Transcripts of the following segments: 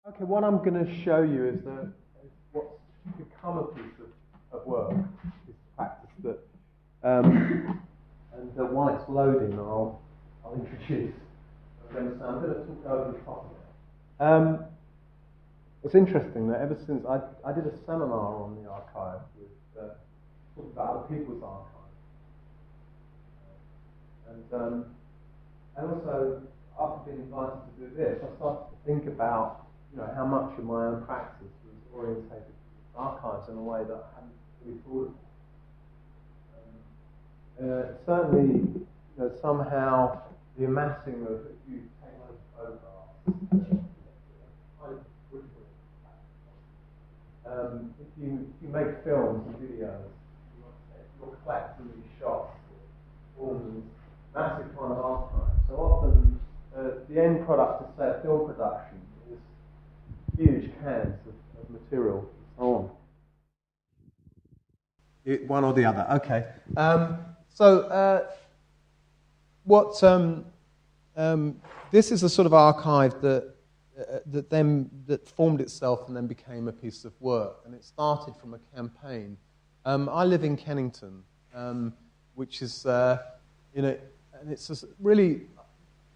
Okay, what I'm going to show you is what's become a piece of work, this practice that, and while it's loading, I'll introduce. I'm going to talk over the top of it. It's interesting that ever since I did a seminar on the archive with talking about other people's archives, and also after being invited to do this, I started to think about how much of my own practice was orientated to archives in a way that I hadn't really thought of. Certainly, somehow the amassing of, if you take loads of photographs, if you make films and videos, you're collecting these shots, all these massive kind of archives. So often, the end product of, say, a film production is huge cans of material and so on. One or the other. Okay. This is a sort of archive that formed itself and then became a piece of work, and it started from a campaign. I live in Kennington, which is and it's just really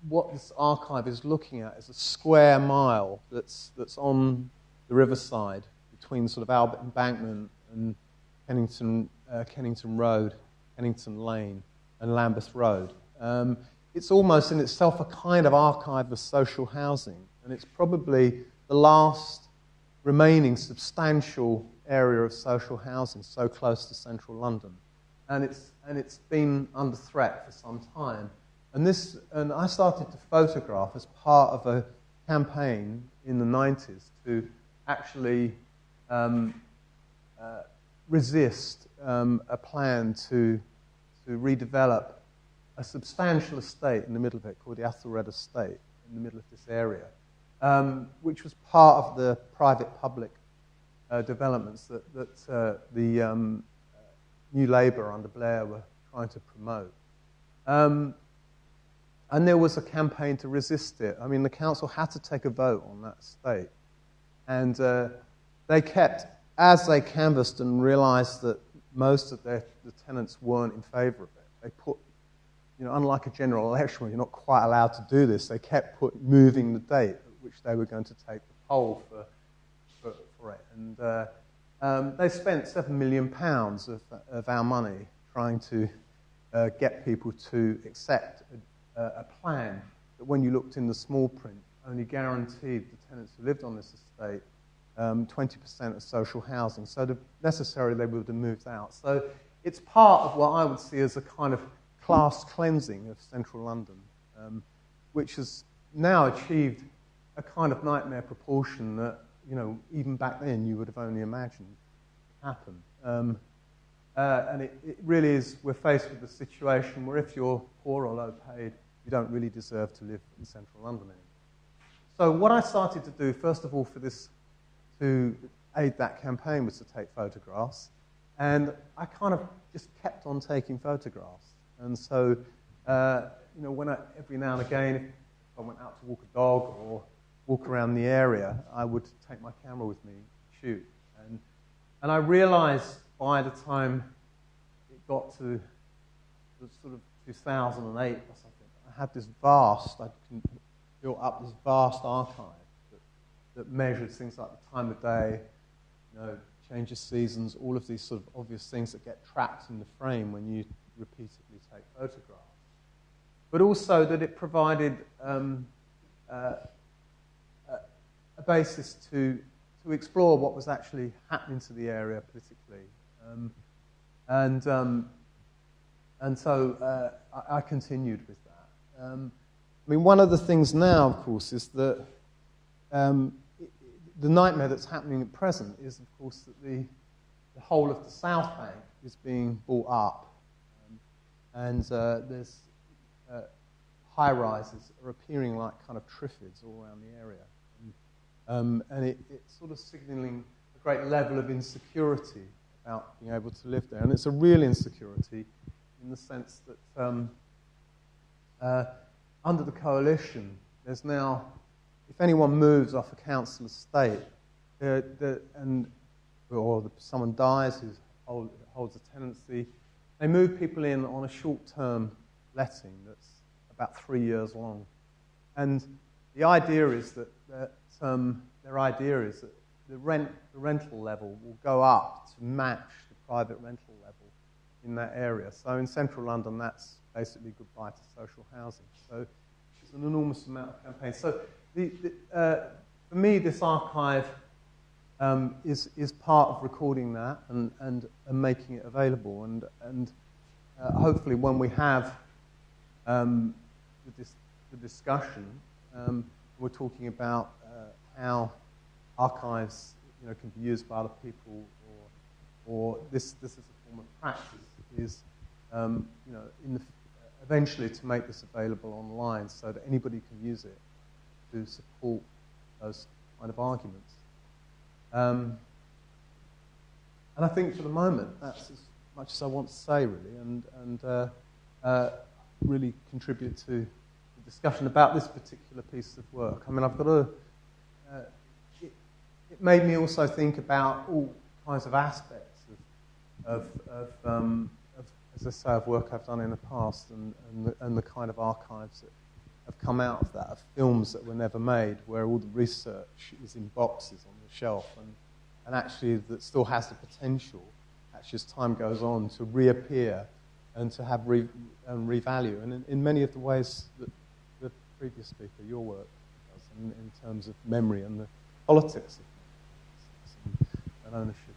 what this archive is looking at is a square mile that's on the riverside between sort of Albert Embankment and Kennington Road, Kennington Lane, and Lambeth Road. It's almost in itself a kind of archive of social housing, and it's probably the last remaining substantial area of social housing so close to central London. And it's been under threat for some time. And I started to photograph as part of a campaign in the 90s to actually resist a plan to redevelop a substantial estate in the middle of it called the Athelred Estate in the middle of this area, which was part of the private-public developments that the New Labour under Blair were trying to promote. And there was a campaign to resist it. I mean, the council had to take a vote on that estate. And they kept, as they canvassed and realised that most of the tenants weren't in favour of it, they put, unlike a general election where you're not quite allowed to do this, they kept moving the date at which they were going to take the poll for it. And they spent £7 million of our money trying to get people to accept a plan that, when you looked in the small print, only guaranteed the tenants who lived on this estate 20% of social housing. So necessarily they would have moved out. So it's part of what I would see as a kind of class cleansing of central London, which has now achieved a kind of nightmare proportion that, even back then you would have only imagined happen. And it really is, we're faced with a situation where if you're poor or low paid, you don't really deserve to live in central London anymore. So what I started to do, first of all, for this, to aid that campaign, was to take photographs. And I kind of just kept on taking photographs. And so, when every now and again, if I went out to walk a dog or walk around the area, I would take my camera with me, shoot. And I realized by the time it got to the sort of 2008 or something, I had this built up this vast archive that measured things like the time of day, change of seasons, all of these sort of obvious things that get trapped in the frame when you repeatedly take photographs. But also that it provided a basis to explore what was actually happening to the area politically. And so I continued with that. One of the things now, of course, is that the nightmare that's happening at present is, of course, that the whole of the South Bank is being bought up. And there's high-rises are appearing like kind of triffids all around the area. And it's sort of signalling a great level of insecurity about being able to live there. And it's a real insecurity in the sense that under the coalition, there's now if anyone moves off a council estate, someone dies who holds a tenancy, they move people in on a short-term letting that's about 3 years long. And the idea is that their idea is that the rental level will go up to match the private rental level in that area. So in central London, that's basically goodbye to social housing. So it's an enormous amount of campaigns. So for me, this archive is part of recording that and making it available. And hopefully when we have the discussion, we're talking about how archives can be used by other people, or this is a form of practice, is eventually to make this available online so that anybody can use it to support those kind of arguments. And I think for the moment that's as much as I want to say, really, and really contribute to the discussion about this particular piece of work. I mean, I've got to. It made me also think about all kinds of aspects of as I say, of work I've done in the past, and the kind of archives that have come out of that, of films that were never made, where all the research is in boxes on the shelf, and actually that still has the potential, actually as time goes on, to reappear and to have revalue, and in many of the ways that the previous speaker, your work, does, in terms of memory and the politics of and ownership.